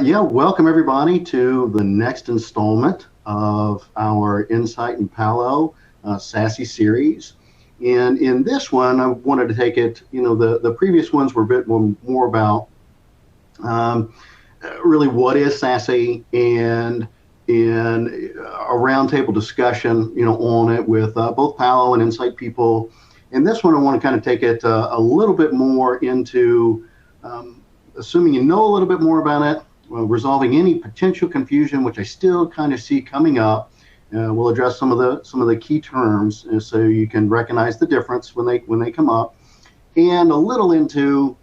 Yeah, welcome everybody to the next installment of our Insight in Palo SASE series. And in this one, I wanted to take it, the previous ones were a bit more about really what is SASE and in a roundtable discussion, on it with both Palo and Insight people. And this one, I want to kind of take it a little bit more into assuming you know a little bit more about it, resolving any potential confusion, which I still kind of see coming up. We'll address some of the key terms, so you can recognize the difference when they come up, and a little into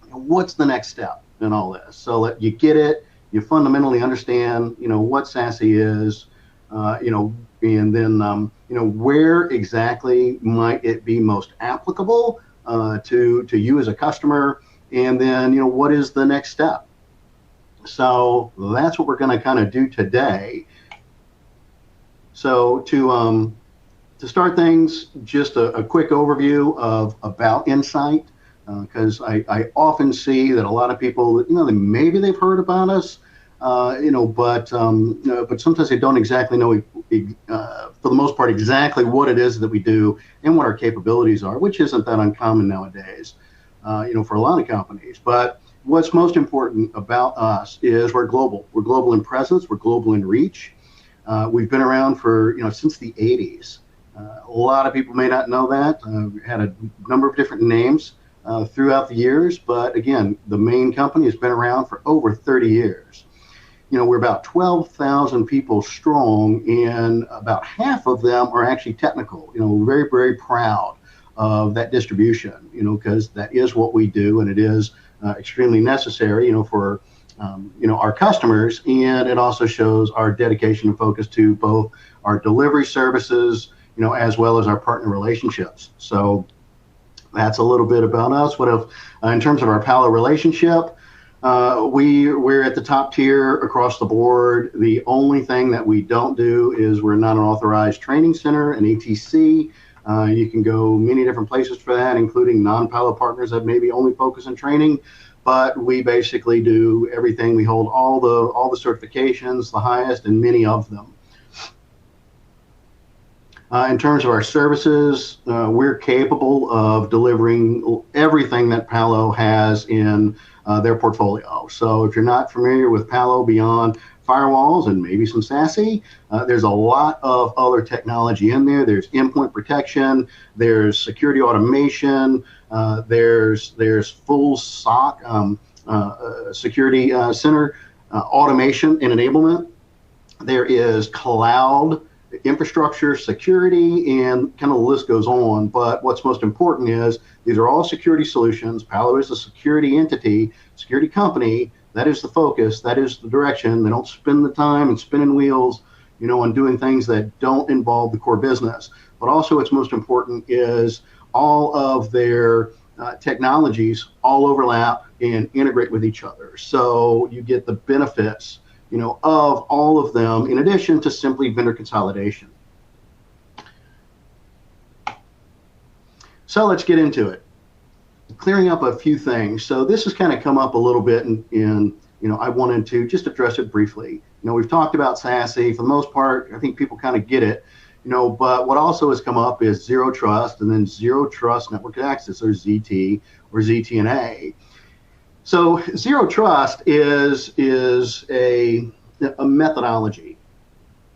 what's the next step in all this, so that you get it, you fundamentally understand, what SASE is, and then where exactly might it be most applicable to you as a customer. And then, what is the next step? So that's what we're going to kind of do today. So to start things, just a quick overview about Insight, because I often see that a lot of people, maybe they've heard about us, but sometimes they don't exactly know, for the most part, exactly what it is that we do and what our capabilities are, which isn't that uncommon nowadays. For a lot of companies. But what's most important about us is we're global. We're global in presence. We're global in reach. We've been around for, since the 80s. A lot of people may not know that. We had a number of different names throughout the years. But again, the main company has been around for over 30 years. We're about 12,000 people strong, and about half of them are actually technical. We're very, very proud of that distribution, because that is what we do, and it is extremely necessary, for our customers, and it also shows our dedication and focus to both our delivery services, as well as our partner relationships. So that's a little bit about us. What if, in terms of our Palo relationship, we're at the top tier across the board. The only thing that we don't do is we're not an authorized training center, an ATC. You can go many different places for that, including non-Palo partners that maybe only focus on training. But we basically do everything. We hold all the certifications, the highest, and many of them. In terms of our services, we're capable of delivering everything that Palo has in their portfolio. So if you're not familiar with Palo beyond firewalls and maybe some SASE, there's a lot of other technology in there. There's endpoint protection, there's security automation, there's full SOC, security center automation and enablement. There is cloud infrastructure security, and kind of the list goes on. But what's most important is these are all security solutions. Palo is a security entity, security company. That is the focus. That is the direction. They don't spend the time and spinning wheels, on doing things that don't involve the core business. But also what's most important is all of their technologies all overlap and integrate with each other. So you get the benefits, of all of them, in addition to simply vendor consolidation. So let's get into it. Clearing up a few things. So this has kind of come up a little bit, and I wanted to just address it briefly. We've talked about SASE for the most part. I think people kind of get it, but what also has come up is zero trust, and then zero trust network access, or ZT or ZTNA. So zero trust is a methodology,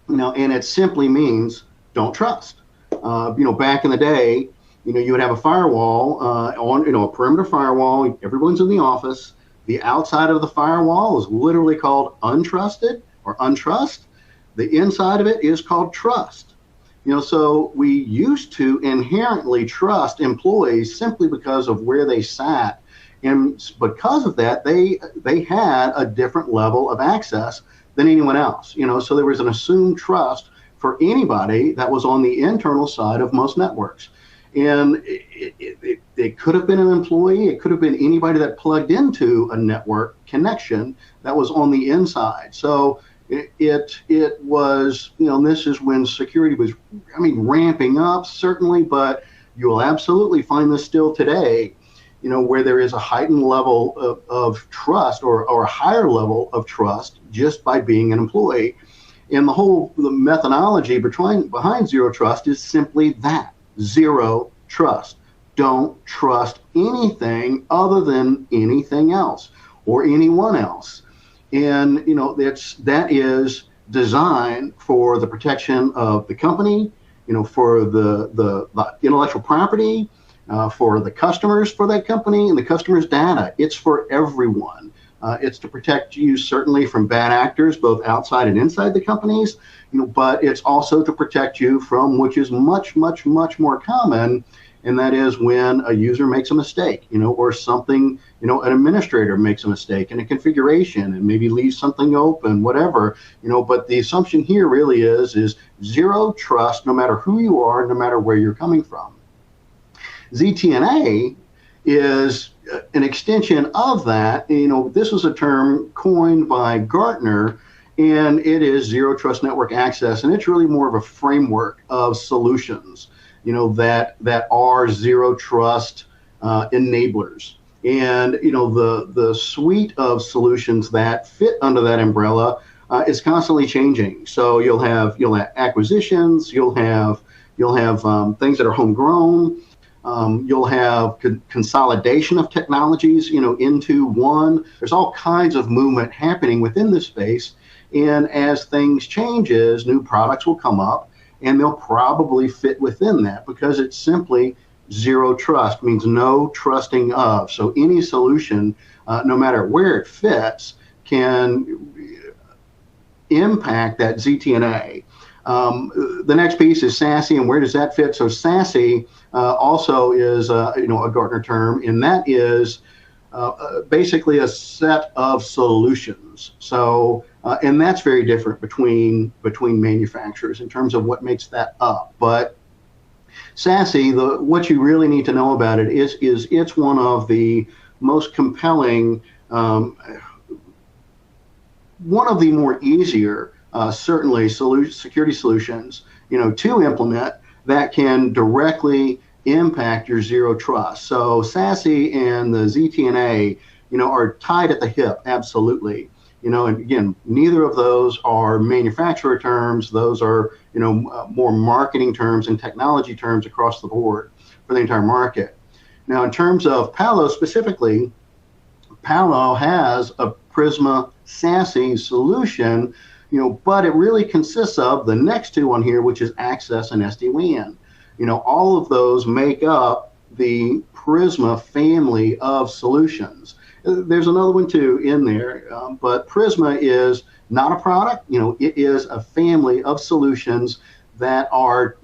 and it simply means don't trust. Back in the day, you would have a firewall on, a perimeter firewall. Everyone's in the office. The outside of the firewall is literally called untrusted or untrust. The inside of it is called trust. So we used to inherently trust employees simply because of where they sat. And because of that, they had a different level of access than anyone else. So there was an assumed trust for anybody that was on the internal side of most networks. And it could have been an employee, it could have been anybody that plugged into a network connection that was on the inside. So it was, this is when security was, ramping up, certainly, but you will absolutely find this still today. where there is a heightened level of trust or a higher level of trust just by being an employee. And the methodology behind zero trust is simply that: zero trust. Don't trust anything other than anything else or anyone else. And that is designed for the protection of the company, for the intellectual property, for the customers for that company and the customer's data. It's for everyone. It's to protect you certainly from bad actors, both outside and inside the companies, but it's also to protect you from, which is much, much, much more common, and that is when a user makes a mistake, or something, an administrator makes a mistake in a configuration and maybe leaves something open, whatever, but the assumption here really is zero trust, no matter who you are, no matter where you're coming from. ZTNA is an extension of that. This was a term coined by Gartner, and it is zero trust network access, and it's really more of a framework of solutions, that are zero trust enablers. And the suite of solutions that fit under that umbrella is constantly changing. So you'll have acquisitions, you'll have things that are homegrown. You'll have consolidation of technologies, into one. There's all kinds of movement happening within this space. And as things changes, new products will come up, and they'll probably fit within that because it's simply zero trust, means no trusting of. So any solution, no matter where it fits, can impact that ZTNA. The next piece is SASE, and where does that fit? So SASE also is a Gartner term, and that is basically a set of solutions. So and that's very different between manufacturers in terms of what makes that up. But SASE, what you really need to know about it is it's one of the most compelling, one of the more easier, certainly security solutions, to implement that can directly impact your zero trust. So SASE and the ZTNA, are tied at the hip, absolutely. And again, neither of those are manufacturer terms. Those are, more marketing terms and technology terms across the board for the entire market. Now, in terms of Palo specifically, Palo has a Prisma SASE solution, but it really consists of the next two on here, which is access and SD-WAN. All of those make up the Prisma family of solutions. There's another one too in there, but Prisma is not a product. It is a family of solutions that are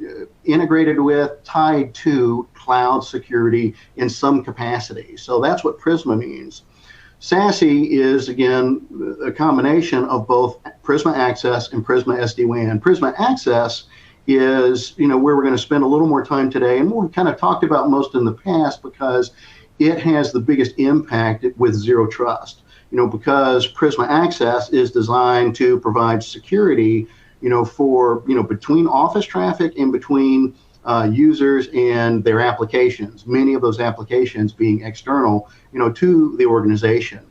integrated with, tied to cloud security in some capacity. So that's what Prisma means. SASE is, again, a combination of both Prisma Access and Prisma SD-WAN. Prisma Access is, where we're going to spend a little more time today, and we've kind of talked about most in the past because it has the biggest impact with zero trust. Because Prisma Access is designed to provide security, for, between office traffic and between users and their applications, many of those applications being external, to the organization.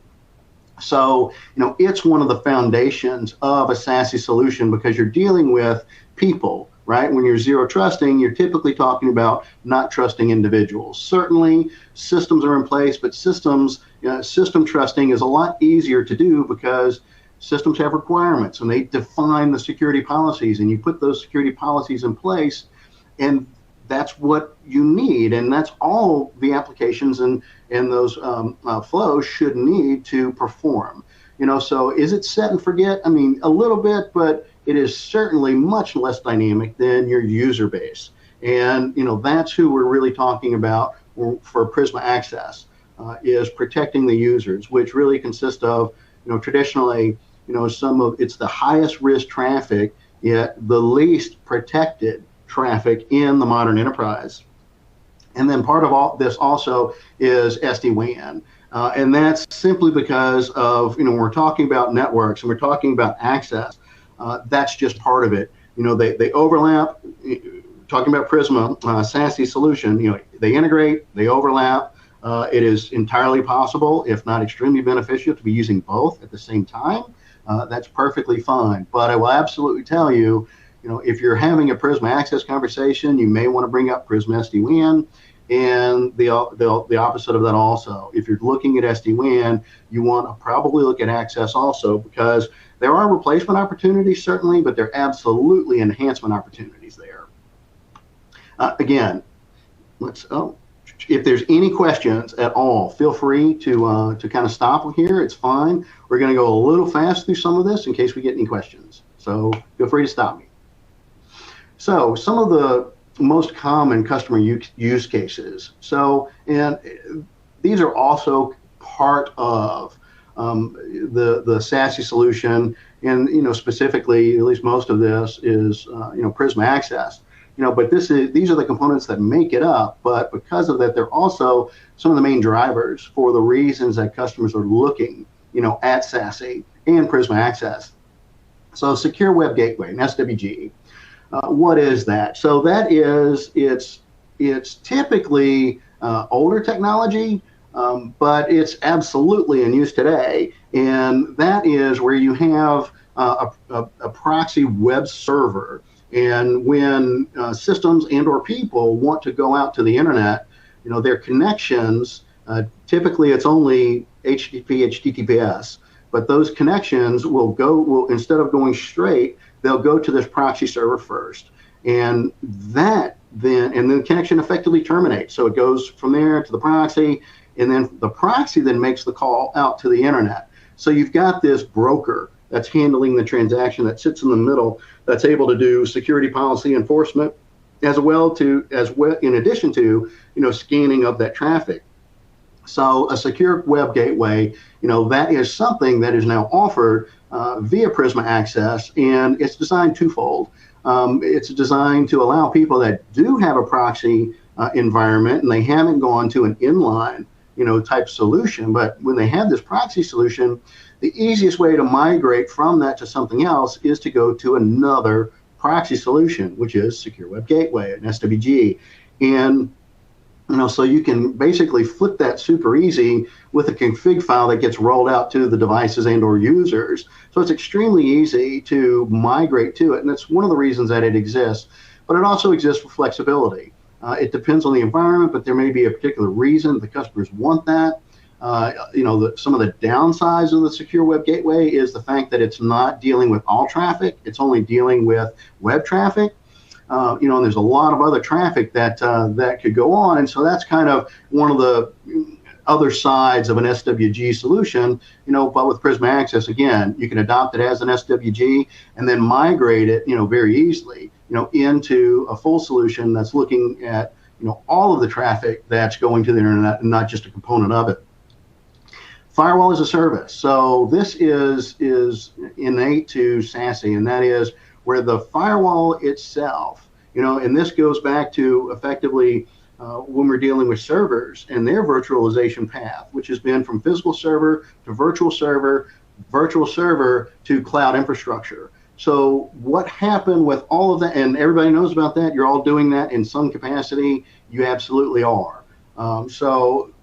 So, it's one of the foundations of a SASE solution because you're dealing with people, right? When you're zero trusting, you're typically talking about not trusting individuals. Certainly, systems are in place, but system trusting is a lot easier to do because systems have requirements and they define the security policies, and you put those security policies in place, and that's what you need, and that's all the applications and those flows should need to perform. So is it set and forget? I mean, a little bit, but it is certainly much less dynamic than your user base. And, that's who we're really talking about for Prisma Access, is protecting the users, which really consists of, traditionally, it's the highest risk traffic, yet the least protected traffic in the modern enterprise. And then part of all this also is SD-WAN. And that's simply because of, when we're talking about networks and we're talking about access, that's just part of it. They overlap. Talking about Prisma SASE solution, they integrate, they overlap. It is entirely possible, if not extremely beneficial, to be using both at the same time. That's perfectly fine. But I will absolutely tell you, if you're having a Prisma Access conversation, you may want to bring up Prisma SD-WAN, and the opposite of that also. If you're looking at SD-WAN, you want to probably look at Access also, because there are replacement opportunities certainly, but there are absolutely enhancement opportunities there. Again, if there's any questions at all, feel free to kind of stop here. It's fine. We're going to go a little fast through some of this in case we get any questions. So feel free to stop me. So some of the most common customer use cases. So, and these are also part of the SASE solution, and specifically, at least most of this is Prisma Access. But these are the components that make it up. But because of that, they're also some of the main drivers for the reasons that customers are looking, at SASE and Prisma Access. So Secure Web Gateway, an SWG. What is that? So that is, it's typically older technology, but it's absolutely in use today. And that is where you have a proxy web server. And when systems and or people want to go out to the internet, their connections, typically it's only HTTP, HTTPS, but those connections will instead of going straight, they'll go to this proxy server first. And then the connection effectively terminates. So it goes from there to the proxy, and then the proxy then makes the call out to the internet. So you've got this broker that's handling the transaction that sits in the middle, that's able to do security policy enforcement, as well in addition to scanning of that traffic. So a secure web gateway, that is something that is now offered via Prisma Access, and it's designed twofold. It's designed to allow people that do have a proxy environment and they haven't gone to an inline type solution, but when they have this proxy solution, the easiest way to migrate from that to something else is to go to another proxy solution, which is Secure Web Gateway, an SWG. And so you can basically flip that super easy with a config file that gets rolled out to the devices and or users. So it's extremely easy to migrate to it, and that's one of the reasons that it exists. But it also exists for flexibility. It depends on the environment, but there may be a particular reason the customers want that. Some of the downsides of the Secure Web Gateway is the fact that it's not dealing with all traffic. It's only dealing with web traffic. And there's a lot of other traffic that could go on. And so that's kind of one of the other sides of an SWG solution, but with Prisma Access, again, you can adopt it as an SWG and then migrate it, very easily, into a full solution that's looking at, all of the traffic that's going to the internet and not just a component of it. Firewall as a service. So this is innate to SASE, and that is where the firewall itself, and this goes back to effectively when we're dealing with servers and their virtualization path, which has been from physical server to virtual server to cloud infrastructure. So what happened with all of that, and everybody knows about that, you're all doing that in some capacity, you absolutely are. So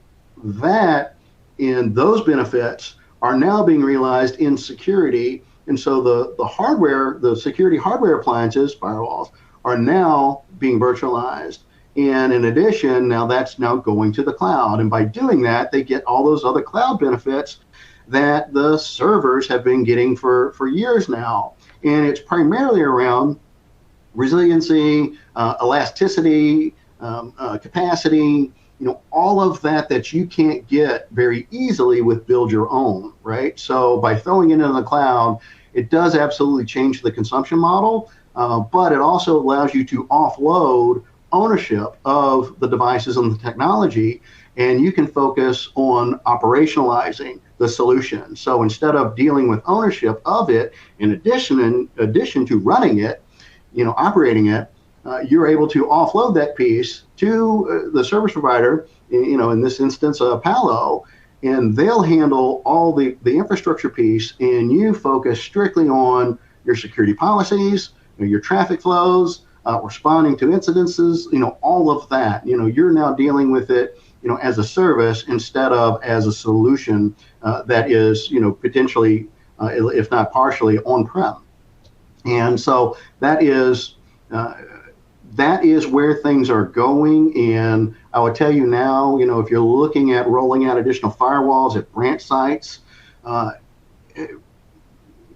that, and those benefits are now being realized in security. And so the hardware, the security hardware appliances, firewalls, are now being virtualized. And in addition, now that's now going to the cloud. And by doing that, they get all those other cloud benefits that the servers have been getting for years now. And it's primarily around resiliency, elasticity, capacity, all of that you can't get very easily with build your own, right? So by throwing it into the cloud, it does absolutely change the consumption model, but it also allows you to offload ownership of the devices and the technology, and you can focus on operationalizing the solution. So instead of dealing with ownership of it, in addition to running it, operating it, you're able to offload that piece to the service provider, in this instance, Palo, and they'll handle all the infrastructure piece, and you focus strictly on your security policies, your traffic flows, responding to incidences, all of that. You're now dealing with it as a service instead of as a solution that is, potentially, if not partially, on-prem. And so that is where things are going. And I would tell you now, if you're looking at rolling out additional firewalls at branch sites,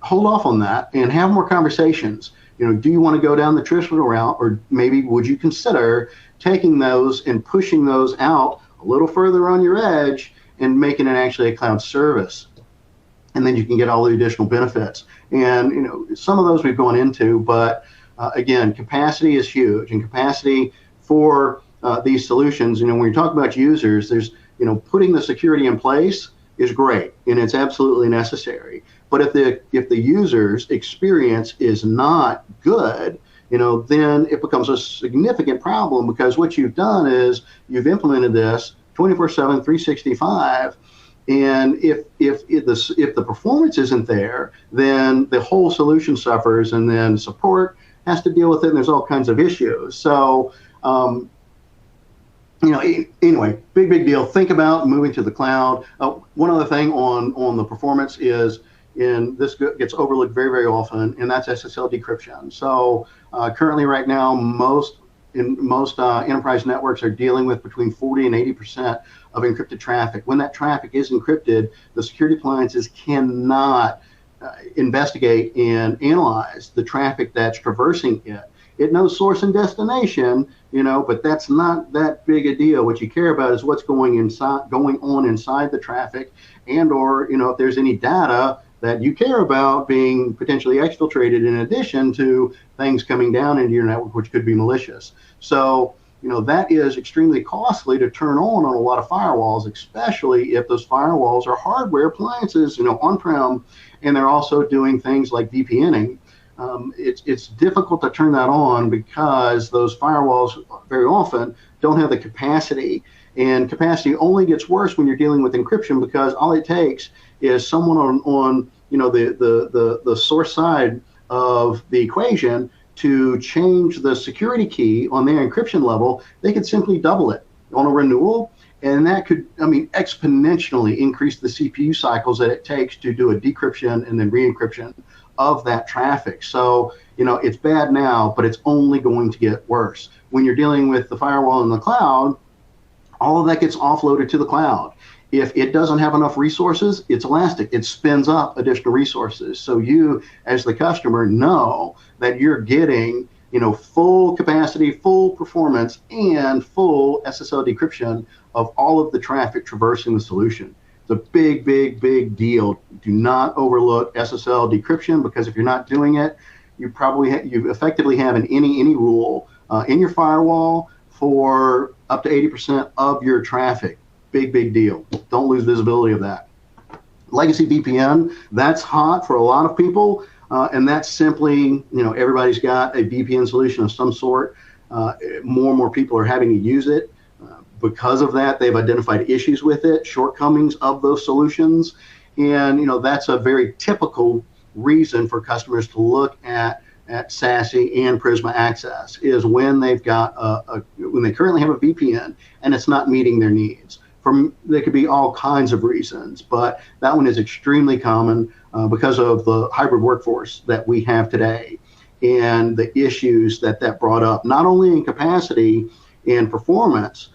hold off on that and have more conversations. Do you want to go down the traditional route, or maybe would you consider taking those and pushing those out a little further on your edge and making it actually a cloud service? And then you can get all the additional benefits. And some of those we've gone into, but again, capacity is huge, and capacity for these solutions. When you talk about users, there's putting the security in place is great, and it's absolutely necessary. But if the user's experience is not good, then it becomes a significant problem, because what you've done is you've implemented this 24/7, 365. And if the performance isn't there, then the whole solution suffers, and then support has to deal with it, and there's all kinds of issues. So, anyway, big deal. Think about moving to the cloud. One other thing on the performance is, and this gets overlooked very often, and that's SSL decryption. So currently, right now, most enterprise networks are dealing with between 40 and 80% of encrypted traffic. When that traffic is encrypted, the security appliances cannot investigate and analyze the traffic that's traversing it. It knows source and destination, but that's not that big a deal. What you care about is what's going on inside the traffic, or if there's any data that you care about being potentially exfiltrated, in addition to things coming down into your network, which could be malicious. So, that is extremely costly to turn on a lot of firewalls, especially if those firewalls are hardware appliances, on-prem, and they're also doing things like VPNing. It's difficult to turn that on, because those firewalls very often don't have the capacity, and capacity only gets worse when you're dealing with encryption, because all it takes is someone on the source side of the equation to change the security key on their encryption level. They could simply double it on a renewal, and that could, exponentially increase the CPU cycles that it takes to do a decryption and then re-encryption of that traffic. So, it's bad now, but it's only going to get worse. When you're dealing with the firewall in the cloud, all of that gets offloaded to the cloud. If it doesn't have enough resources, it's elastic. It spins up additional resources. So you, as the customer, know that you're getting, full capacity, full performance, and full SSL decryption of all of the traffic traversing the solution. It's a big deal. Do not overlook SSL decryption, because if you're not doing it, you effectively have an any rule in your firewall for up to 80% of your traffic. Big deal. Don't lose visibility of that. Legacy VPN, that's hot for a lot of people, and that's simply, everybody's got a VPN solution of some sort. More and more people are having to use it. Because of that, they've identified issues with it, shortcomings of those solutions, and that's a very typical reason for customers to look at SASE and Prisma Access, is when they've got when they currently have a VPN and it's not meeting their needs. There could be all kinds of reasons, but that one is extremely common because of the hybrid workforce that we have today, and the issues that brought up, not only in capacity and performance,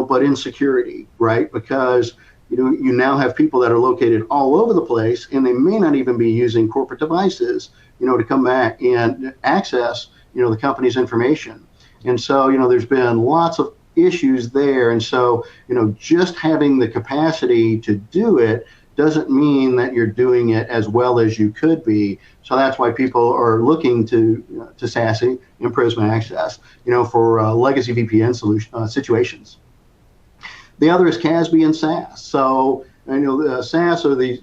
but in security, right? Because you now have people that are located all over the place, and they may not even be using corporate devices, to come back and access, the company's information. And so, there's been lots of issues there. And so, just having the capacity to do it doesn't mean that you're doing it as well as you could be. So that's why people are looking to SASE and Prisma Access, for legacy VPN situations. The other is CASB and SaaS. So, SaaS are these,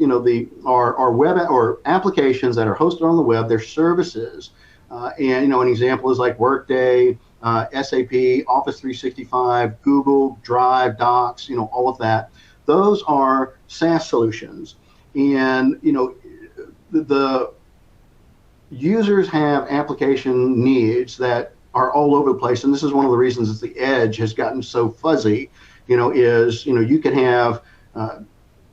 are web or applications that are hosted on the web. They're services, and an example is like Workday, SAP, Office 365, Google, Drive, Docs, all of that. Those are SaaS solutions, and the users have application needs that are all over the place, and this is one of the reasons that the edge has gotten so fuzzy. is, you can have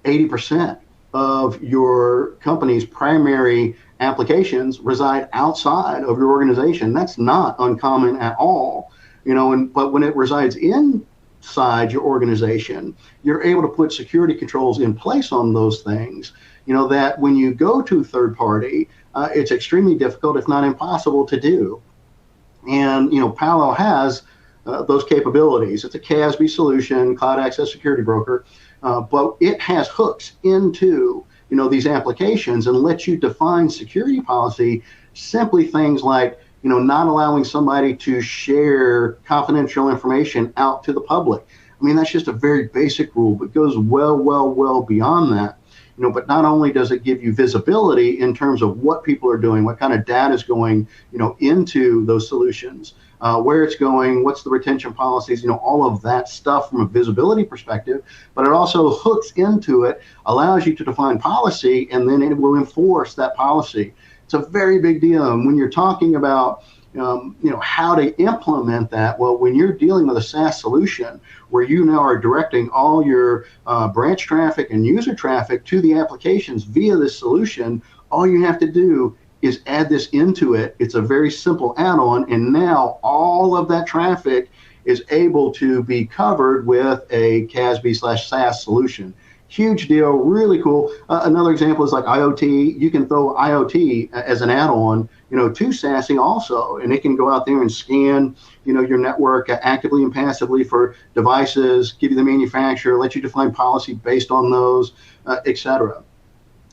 80% of your company's primary applications reside outside of your organization. That's not uncommon at all, but when it resides inside your organization, you're able to put security controls in place on those things, that when you go to third party, it's extremely difficult, if not impossible, to do. And, Palo has those capabilities. It's a CASB solution, Cloud Access Security Broker, but it has hooks into these applications and lets you define security policy. Simply things like not allowing somebody to share confidential information out to the public. I mean, that's just a very basic rule, but goes well beyond that. But not only does it give you visibility in terms of what people are doing, what kind of data is going, into those solutions, where it's going, what's the retention policies, all of that stuff from a visibility perspective, but it also hooks into it, allows you to define policy, and then it will enforce that policy. It's a very big deal. And when you're talking about how to implement that, well, when you're dealing with a SaaS solution where you now are directing all your branch traffic and user traffic to the applications via this solution, all you have to do is add this into it. It's a very simple add-on, and now all of that traffic is able to be covered with a CASB/SaaS solution. Huge deal, really cool. Another example is like IoT. You can throw IoT as an add-on, to SASE also, and it can go out there and scan, your network actively and passively for devices, give you the manufacturer, let you define policy based on those, etc.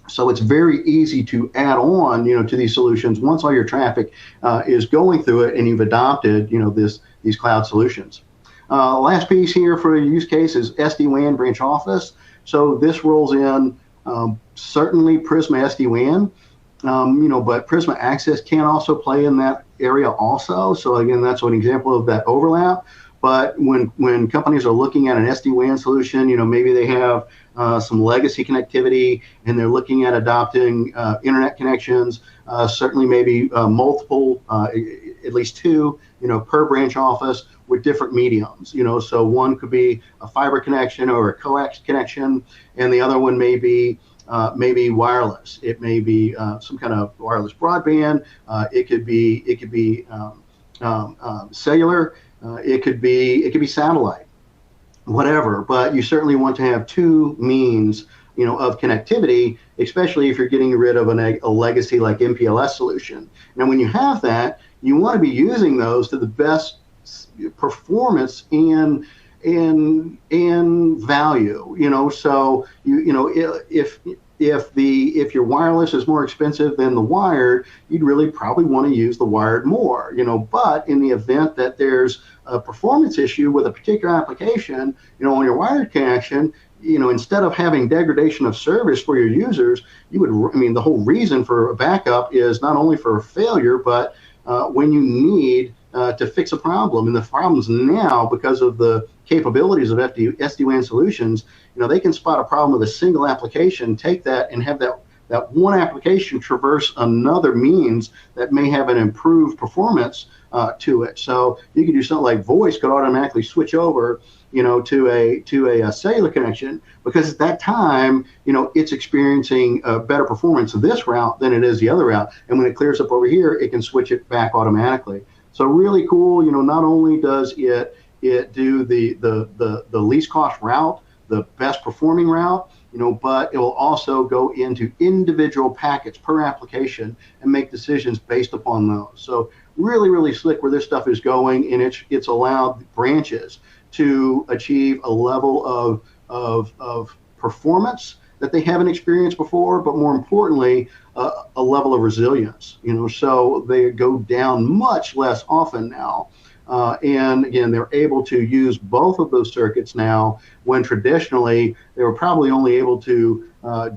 So it's very easy to add on, to these solutions once all your traffic is going through it and you've adopted, these cloud solutions. Last piece here for a use case is SD-WAN branch office. So this rolls in certainly Prisma SD-WAN, but Prisma Access can also play in that area also. So again, that's an example of that overlap. But when companies are looking at an SD-WAN solution, maybe they have some legacy connectivity and they're looking at adopting internet connections, certainly maybe multiple, at least two, per branch office with different mediums. So one could be a fiber connection or a coax connection, and the other one may be wireless. It may be some kind of wireless broadband. It could be cellular. It could be satellite, whatever. But you certainly want to have two means, of connectivity, especially if you're getting rid of a legacy like MPLS solution. Now, when you have that, you want to be using those to the best performance and value. So if your wireless is more expensive than the wired, you'd really probably want to use the wired more. But in the event that there's a performance issue with a particular application, on your wired connection, instead of having degradation of service for your users, the whole reason for a backup is not only for a failure, but when you need to fix a problem. And the problems now, because of the capabilities of SD-WAN solutions, they can spot a problem with a single application, take that and have that one application traverse another means that may have an improved performance to it. So you could do something like voice could automatically switch over, to a cellular connection, because at that time, it's experiencing a better performance of this route than it is the other route. And when it clears up over here, it can switch it back automatically. So really cool. Not only does it do the least cost route, the best performing route, but it will also go into individual packets per application and make decisions based upon those. So really slick where this stuff is going, and it's allowed branches to achieve a level of performance that they haven't experienced before, but more importantly, a level of resilience. So they go down much less often now. And again, they're able to use both of those circuits now, when traditionally they were probably only able to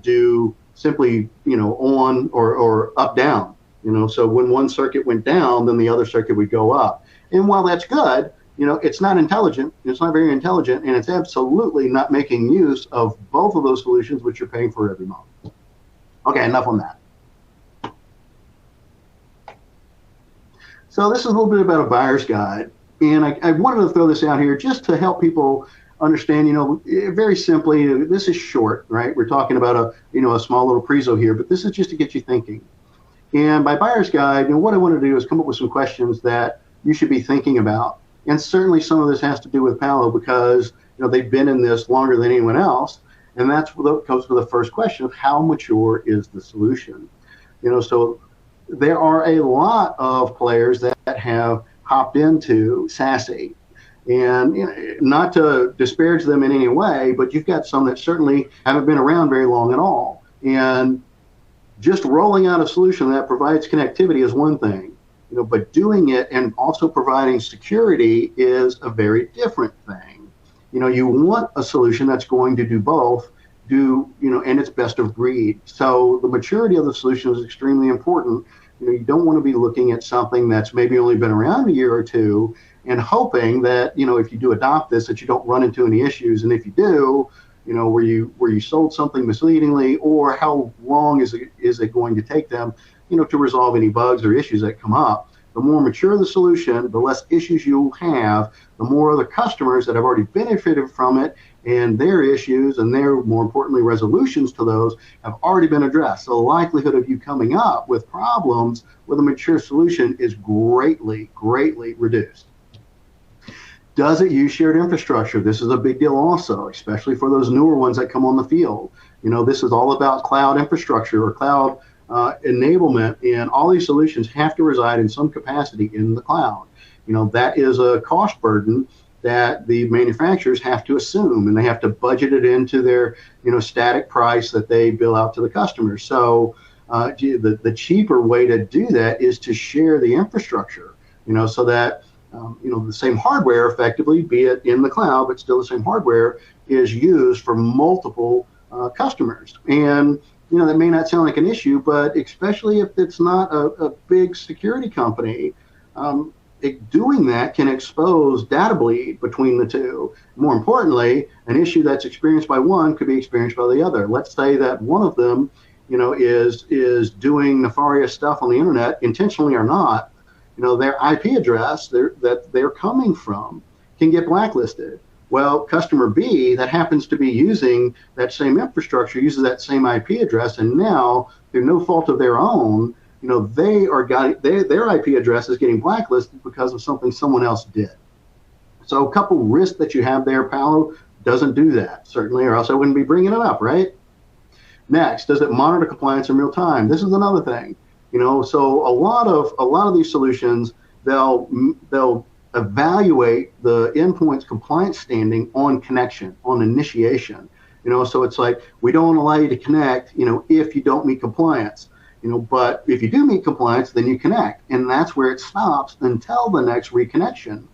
do simply, on or up down. So when one circuit went down, then the other circuit would go up. And while that's good, it's not intelligent. It's not very intelligent, and it's absolutely not making use of both of those solutions, which you're paying for every month. Okay, enough on that. So this is a little bit about a buyer's guide, and I wanted to throw this out here just to help people understand, very simply, this is short, right? We're talking about a small little prezo here, but this is just to get you thinking. And by buyer's guide, what I want to do is come up with some questions that you should be thinking about. And certainly some of this has to do with Palo because they've been in this longer than anyone else. And that's what comes to the first question of how mature is the solution. So there are a lot of players that have hopped into SASE. And not to disparage them in any way, but you've got some that certainly haven't been around very long at all. And just rolling out a solution that provides connectivity is one thing, but doing it and also providing security is a very different thing. You want a solution that's going to do both, and it's best of breed. So the maturity of the solution is extremely important. You don't want to be looking at something that's maybe only been around a year or two and hoping that, if you do adopt this, that you don't run into any issues. And if you do, where you sold something misleadingly, or how long is it going to take them, to resolve any bugs or issues that come up. The more mature the solution, the less issues you have, the more other customers that have already benefited from it and their issues and their, more importantly, resolutions to those have already been addressed. So the likelihood of you coming up with problems with a mature solution is greatly, greatly reduced. Does it use shared infrastructure? This is a big deal also, especially for those newer ones that come on the field. This is all about cloud infrastructure or cloud enablement, and all these solutions have to reside in some capacity in the cloud. That is a cost burden that the manufacturers have to assume, and they have to budget it into their static price that they bill out to the customers. So the cheaper way to do that is to share the infrastructure, so that the same hardware effectively, be it in the cloud, but still the same hardware is used for multiple customers. And, that may not sound like an issue, but especially if it's not a big security company, doing that can expose data bleed between the two. More importantly, an issue that's experienced by one could be experienced by the other. Let's say that one of them, is doing nefarious stuff on the internet, intentionally or not. Their IP address that they're coming from can get blacklisted. Well, customer B that happens to be using that same infrastructure uses that same IP address, and now through no fault of their own, their IP address is getting blacklisted because of something someone else did. So a couple risks that you have there. Palo doesn't do that, certainly, or else I wouldn't be bringing it up, right? Next, does it monitor compliance in real time? This is another thing. So a lot of these solutions, they'll evaluate the endpoint's compliance standing on connection, on initiation. So it's like, we don't allow you to connect, if you don't meet compliance. But if you do meet compliance, then you connect, and that's where it stops until the next reconnection.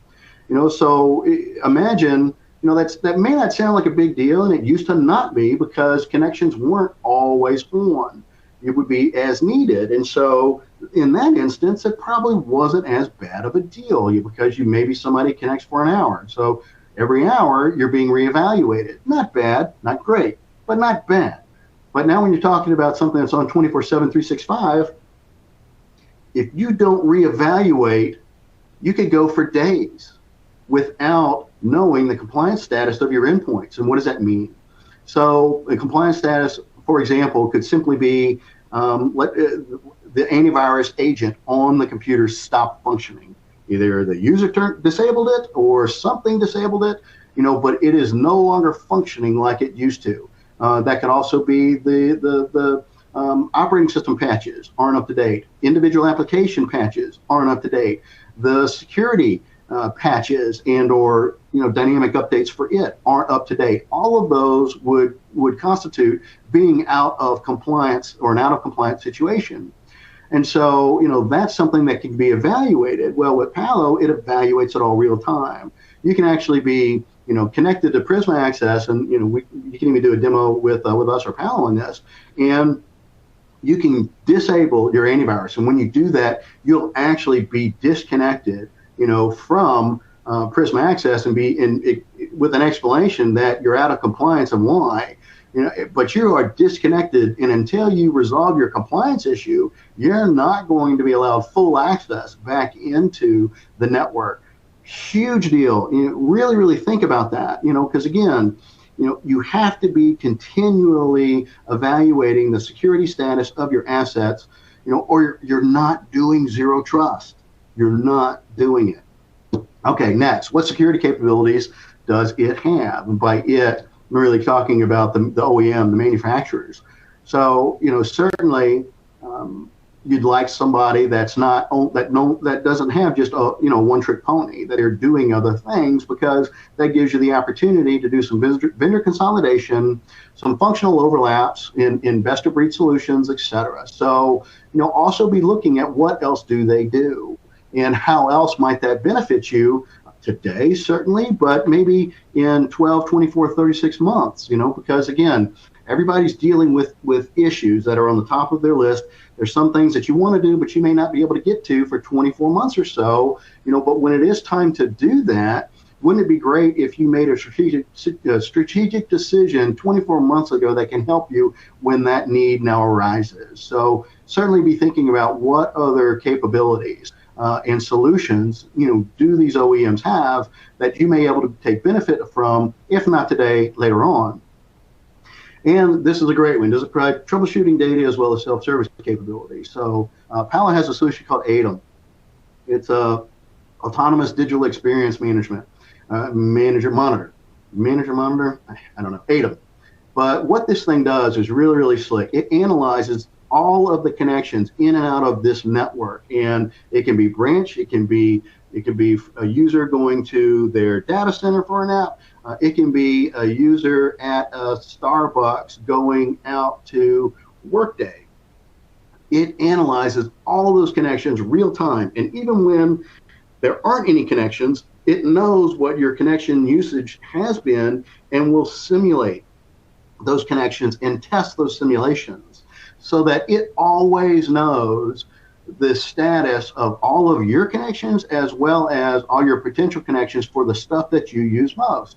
So imagine, that may not sound like a big deal, and it used to not be because connections weren't always on. It would be as needed. And so in that instance, it probably wasn't as bad of a deal because maybe somebody connects for an hour. So every hour you're being reevaluated. Not bad, not great, but not bad. But now when you're talking about something that's on 24/7, 365, if you don't reevaluate, you could go for days without knowing the compliance status of your endpoints. And what does that mean? So the compliance status, for example, could simply be the antivirus agent on the computer stopped functioning. Either the user disabled it or something disabled it, but it is no longer functioning like it used to. That could also be the operating system patches aren't up to date. Individual application patches aren't up to date. The security patches and or dynamic updates for it aren't up to date. All of those would constitute being out of compliance or an out of compliance situation. And so that's something that can be evaluated. Well, with Palo, it evaluates it all real time. You can actually be connected to Prisma access, and you can even do a demo with us or Palo on this, and you can disable your antivirus. And when you do that, you'll actually be disconnected from Prisma access and be with an explanation that you're out of compliance and why. But you are disconnected, and until you resolve your compliance issue, you're not going to be allowed full access back into the network. Huge deal. Really, really think about that, because again, you have to be continually evaluating the security status of your assets, or you're not doing zero trust. You're not doing it. Okay, next, what security capabilities does it have? And by it, I'm really talking about the OEM, the manufacturers. So, certainly, you'd like somebody that's not that doesn't have just a one-trick pony, that they're doing other things, because that gives you the opportunity to do some vendor consolidation, some functional overlaps in best-of-breed solutions, etc. So also be looking at what else do they do and how else might that benefit you today, certainly, but maybe in 12, 24, 36 months, because again, everybody's dealing with issues that are on the top of their list. There's some things that you want to do, but you may not be able to get to for 24 months or so, but when it is time to do that, wouldn't it be great if you made a strategic decision 24 months ago that can help you when that need now arises? So certainly be thinking about what other capabilities and solutions, do these OEMs have that you may be able to take benefit from, if not today, later on. And this is a great one. Does it provide troubleshooting data as well as self-service capability? So Palo has a solution called ADEM. It's a autonomous digital experience management manager monitor. I don't know, ADEM. But what this thing does is really, really slick. It analyzes all of the connections in and out of this network, and it can be branch, it can be a user going to their data center for an app. It can be a user at a Starbucks going out to Workday. It analyzes all of those connections real time, and even when there aren't any connections, it knows what your connection usage has been and will simulate those connections and test those simulations, so that it always knows the status of all of your connections as well as all your potential connections for the stuff that you use most.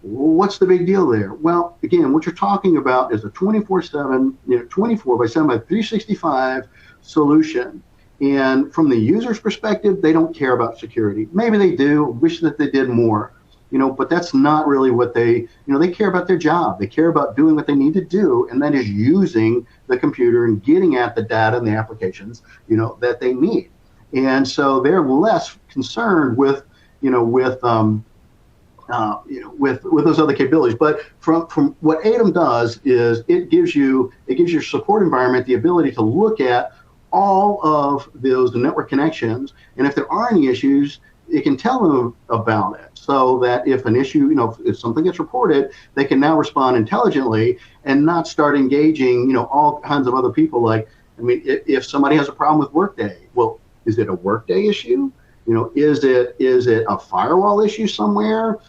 What's the big deal there? Well, again, what you're talking about is a 24/7, 24 by 7 by 365 solution. And from the user's perspective, they don't care about security. Maybe they do, wish that they did more. But that's not really what they care about their job. They care about doing what they need to do, and that is using the computer and getting at the data and the applications, that they need. And so they're less concerned with those other capabilities. But from what ADEM does is it gives your support environment the ability to look at all of those network connections, and if there are any issues, it can tell them about it, so that if an issue, if something gets reported, they can now respond intelligently and not start engaging, all kinds of other people. Like, if somebody has a problem with Workday, well, is it a Workday issue? Is it a firewall issue somewhere?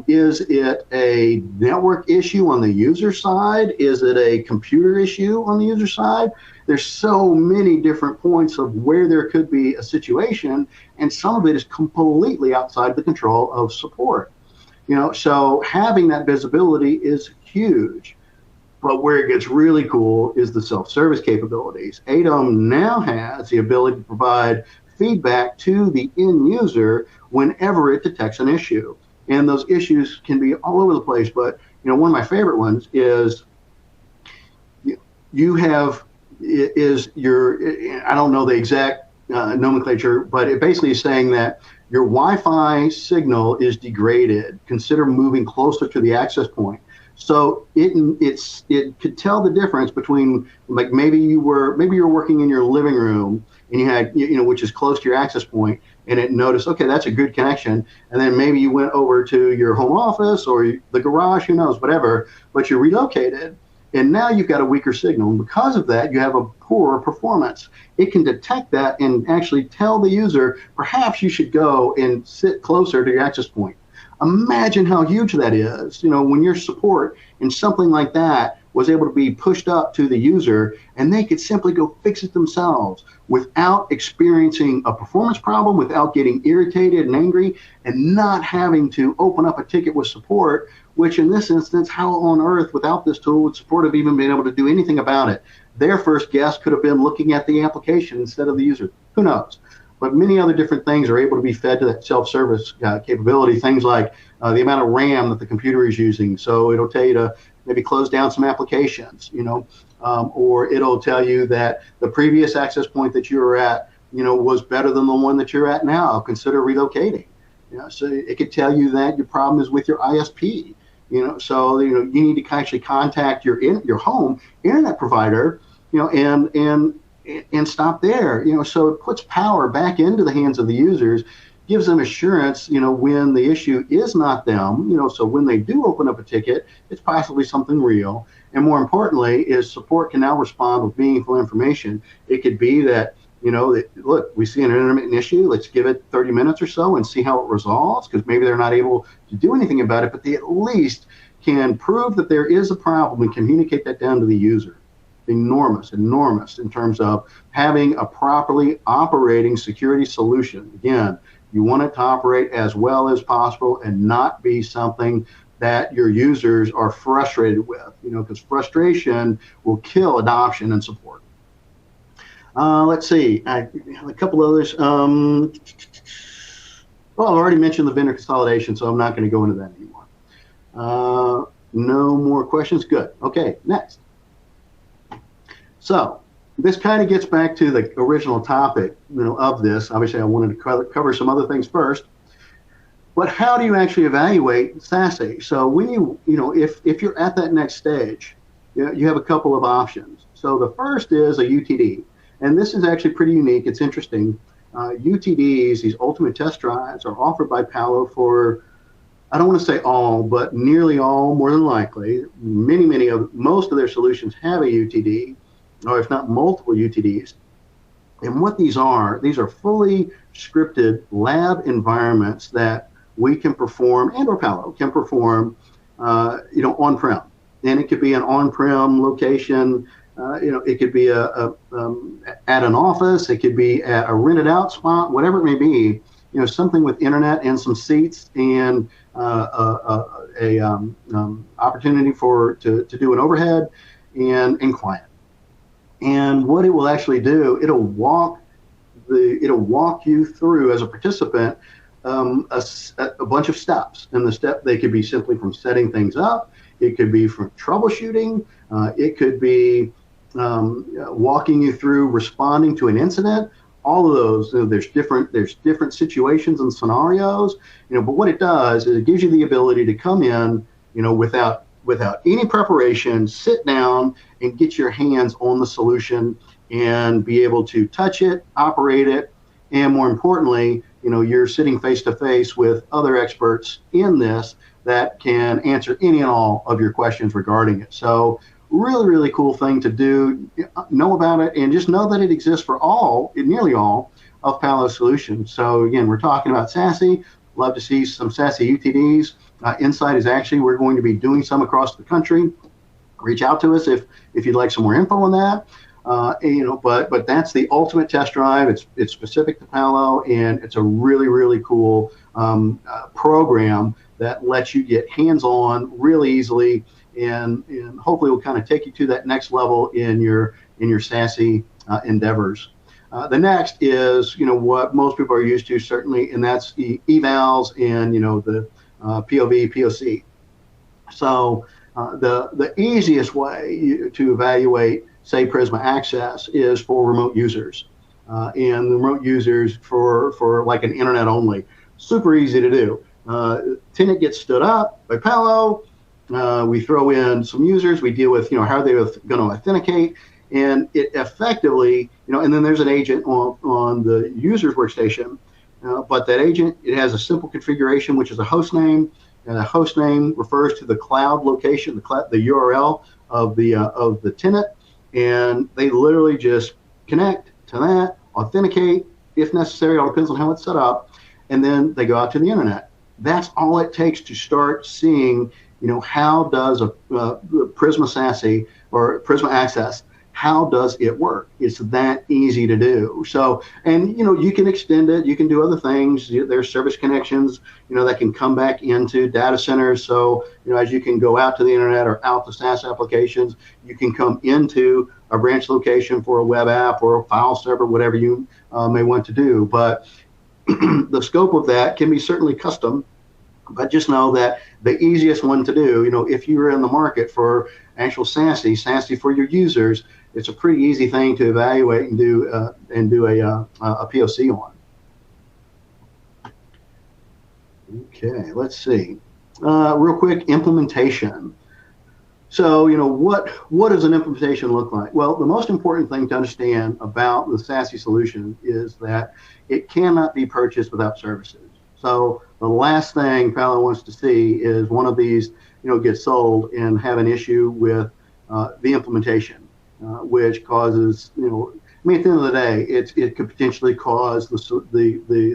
Is it a network issue on the user side? Is it a computer issue on the user side? There's so many different points of where there could be a situation, and some of it is completely outside the control of support. So having that visibility is huge. But where it gets really cool is the self-service capabilities. ADEM now has the ability to provide feedback to the end user whenever it detects an issue. And those issues can be all over the place. But one of my favorite ones is I don't know the exact nomenclature, but it basically is saying that your Wi-Fi signal is degraded. Consider moving closer to the access point. So it could tell the difference between, like, maybe you were working in your living room and you had, which is close to your access point, and it noticed, okay, that's a good connection. And then maybe you went over to your home office or the garage, who knows, whatever, but you relocated. And now you've got a weaker signal. And because of that, you have a poorer performance. It can detect that and actually tell the user, perhaps you should go and sit closer to your access point. Imagine how huge that is, when your support in something like that was able to be pushed up to the user, and they could simply go fix it themselves without experiencing a performance problem, without getting irritated and angry, and not having to open up a ticket with support, which in this instance, how on earth without this tool would support have even been able to do anything about it? Their first guess could have been looking at the application instead of the user. Who knows? but many other different things are able to be fed to that self-service capability. Things like the amount of RAM that the computer is using. So it'll tell you to maybe close down some applications, or it'll tell you that the previous access point that you were at, was better than the one that you're at now. Consider relocating. So it could tell you that your problem is with your ISP. So you need to actually contact your home internet provider, and stop there. So it puts power back into the hands of the users, gives them assurance, when the issue is not them, so when they do open up a ticket, it's possibly something real. And more importantly, is support can now respond with meaningful information. It could be that, look, we see an intermittent issue, let's give it 30 minutes or so and see how it resolves, because maybe they're not able to do anything about it, but they at least can prove that there is a problem and communicate that down to the user. Enormous in terms of having a properly operating security solution. Again, you want it to operate as well as possible and not be something that your users are frustrated with, because frustration will kill adoption and support. Let's see, I have a couple others. Well, I've already mentioned the vendor consolidation, so I'm not going to go into that anymore. No more questions? Good. Okay, next. So this kind of gets back to the original topic, of this. Obviously, I wanted to cover some other things first. But how do you actually evaluate SASE? So when if you're at that next stage, you have a couple of options. So the first is a UTD, and this is actually pretty unique. It's interesting. UTDs, these Ultimate Test Drives, are offered by Palo for, I don't want to say all, but nearly all, more than likely. Most of their solutions have a UTD, or if not multiple UTDs. And what these are fully scripted lab environments that we can perform, and or Palo can perform, on-prem. And it could be an on-prem location. It could be at an office. It could be at a rented out spot, whatever it may be. Something with internet and some seats and opportunity to do an overhead and client. And what it will actually do, it'll walk you through as a participant a bunch of steps. And they could be simply from setting things up. It could be from troubleshooting. It could be walking you through responding to an incident. All of those, there's different situations and scenarios. But what it does is it gives you the ability to come in, without any preparation, sit down and get your hands on the solution and be able to touch it, operate it, and more importantly, you're sitting face to face with other experts in this that can answer any and all of your questions regarding it. So really, really cool thing to do. Know about it and just know that it exists for nearly all of Palo's solutions. So again, we're talking about SASE. Love to see some SASE UTDs. Insight is actually, we're going to be doing some across the country. Reach out to us if you'd like some more info on that. But that's the Ultimate Test Drive. It's specific to Palo, and it's a really, really cool program that lets you get hands-on really easily, and hopefully will kind of take you to that next level in your SASE endeavors. The next is what most people are used to, certainly, and that's the evals and the POV, POC. So the easiest way to evaluate, say, Prisma access is for remote users, and the remote users for like an internet only. Super easy to do. Tenant gets stood up by Palo. We throw in some users. We deal with how they're going to authenticate, and it effectively and then there's an agent on the user's workstation. But that agent, it has a simple configuration, which is a host name, and the host name refers to the cloud location, the URL of the tenant, and they literally just connect to that, authenticate if necessary. It all depends on how it's set up, and then they go out to the internet. That's all it takes to start seeing, how does a Prisma SASE or Prisma Access how does it work? It's that easy to do. So, and you can extend it. You can do other things. There's service connections, that can come back into data centers. So, as you can go out to the internet or out to SaaS applications, you can come into a branch location for a web app or a file server, whatever you may want to do. But the scope of that can be certainly custom. But just know that the easiest one to do, if you're in the market for actual SASE for your users, it's a pretty easy thing to evaluate and do a POC on. Okay, let's see. Real quick, implementation. So, what does an implementation look like? Well, the most important thing to understand about the SASE solution is that it cannot be purchased without services. So the last thing Palo wants to see is one of these, get sold and have an issue with the implementation, which causes, at the end of the day, it could potentially cause the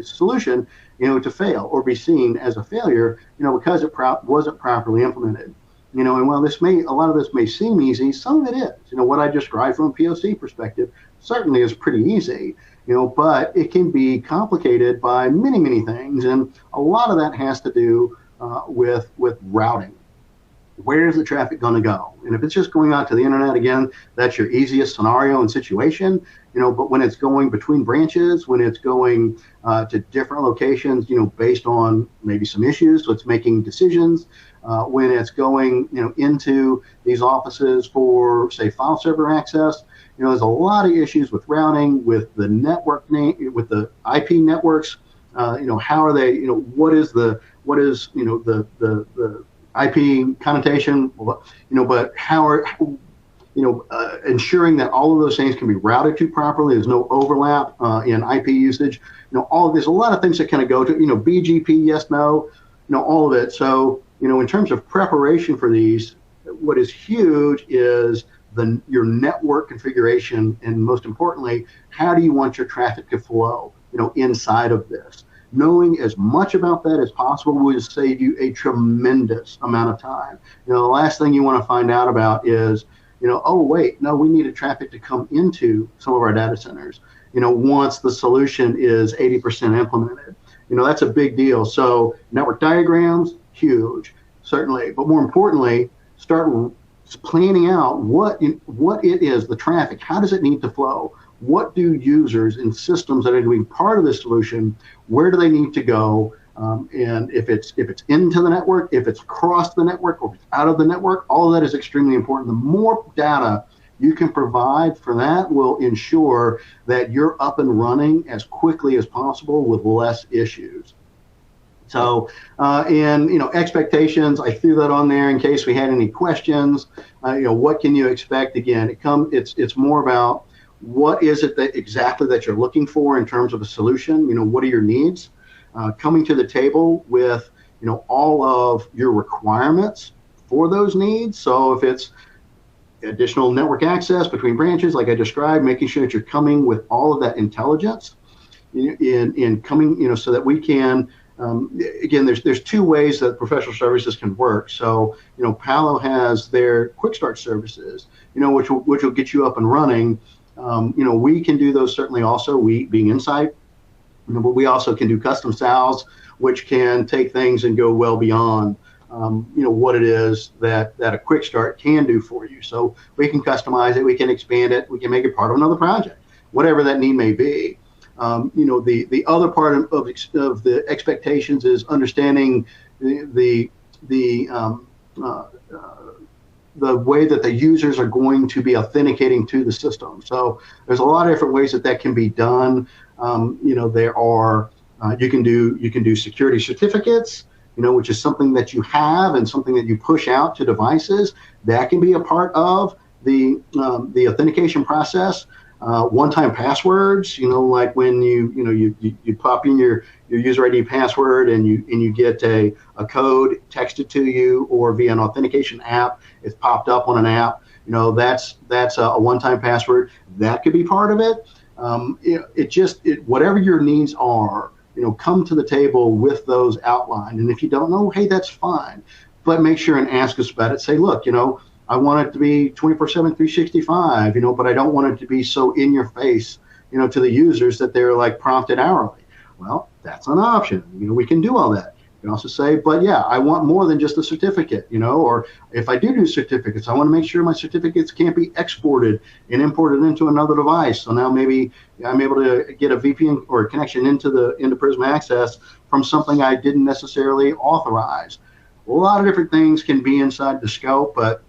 solution, to fail or be seen as a failure, because it wasn't properly implemented. And while a lot of this may seem easy, some of it is. What I described from a POC perspective certainly is pretty easy. But it can be complicated by many, many things. And a lot of that has to do with routing. Where is the traffic going to go? And if it's just going out to the internet, again, that's your easiest scenario and situation. But when it's going between branches, when it's going to different locations, based on maybe some issues, so it's making decisions. When it's going, into these offices for, say, file server access, there's a lot of issues with routing, with the network name, with the IP networks. How are they? What is the IP connotation? But how are ensuring that all of those things can be routed to properly. There's no overlap in IP usage. There's a lot of things that kind of go to BGP, yes, no, all of it. So in terms of preparation for these, what is huge is your network configuration, and most importantly, how do you want your traffic to flow, inside of this? Knowing as much about that as possible will save you a tremendous amount of time. The last thing you want to find out about is, oh wait, no, we needed traffic to come into some of our data centers. Once the solution is 80% implemented, that's a big deal. So network diagrams, huge, certainly, but more importantly, start planning out what it is, the traffic, how does it need to flow? What do users and systems that are doing part of this solution, where do they need to go? And if it's into the network, if it's across the network, or if it's out of the network, all of that is extremely important. The more data you can provide for that will ensure that you're up and running as quickly as possible with less issues. So, expectations, I threw that on there in case we had any questions. What can you expect? Again, it's more about what is it exactly that you're looking for in terms of a solution. What are your needs? Coming to the table with, all of your requirements for those needs. So if it's additional network access between branches, like I described, making sure that you're coming with all of that intelligence in coming, so that we can, again, there's two ways that professional services can work. So, Palo has their quick start services, which will get you up and running. We can do those certainly also, we being Insight, but we also can do custom sales, which can take things and go well beyond, what it is that a quick start can do for you. So we can customize it, we can expand it, we can make it part of another project, whatever that need may be. The other part of the expectations is understanding the way that the users are going to be authenticating to the system. So there's a lot of different ways that can be done. There are you can do security certificates, which is something that you have and something that you push out to devices. That can be a part of the authentication process. One-time passwords, like when you pop in your user ID password and you get a code texted to you, or via an authentication app, it's popped up on an app. That's a one-time password. That could be part of it. Whatever your needs are, come to the table with those outlined. And if you don't know, hey, that's fine. But make sure and ask us about it. Say, look, I want it to be 24/7, 365, but I don't want it to be so in your face, to the users that they're like prompted hourly. Well, that's an option. We can do all that. You can also say, but yeah, I want more than just a certificate, or if I do certificates, I want to make sure my certificates can't be exported and imported into another device. So now maybe I'm able to get a VPN or a connection into Prisma Access from something I didn't necessarily authorize. A lot of different things can be inside the scope, but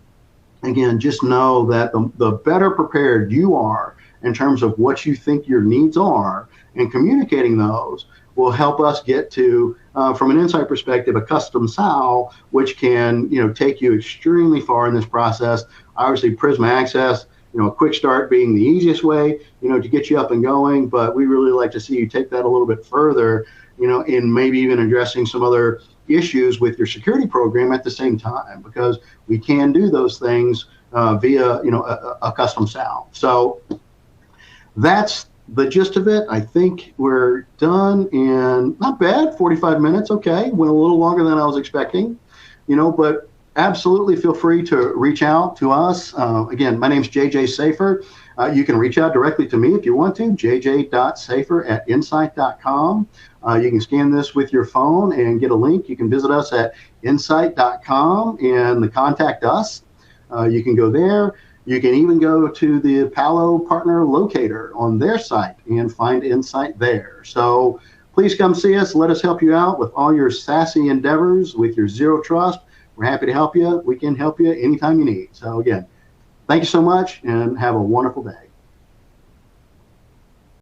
again, just know that the better prepared you are in terms of what you think your needs are and communicating those will help us get to, from an insight perspective, a custom SAL, which can take you extremely far in this process. Obviously, Prisma Access, a quick start being the easiest way, to get you up and going. But we really like to see you take that a little bit further, in maybe even addressing some other issues with your security program at the same time, because we can do those things via a custom SAL. So that's the gist of it. I think we're done in not bad, 45 minutes. Okay, went a little longer than I was expecting, but absolutely feel free to reach out to us. Again, my name's JJ Safer. You can reach out directly to me if you want to, jj.safer@insight.com. You can scan this with your phone and get a link. You can visit us at insight.com and the contact us. You can go there. You can even go to the Palo partner locator on their site and find Insight there. So please come see us. Let us help you out with all your SASE endeavors with your zero trust. We're happy to help you. We can help you anytime you need. So again, thank you so much and have a wonderful day.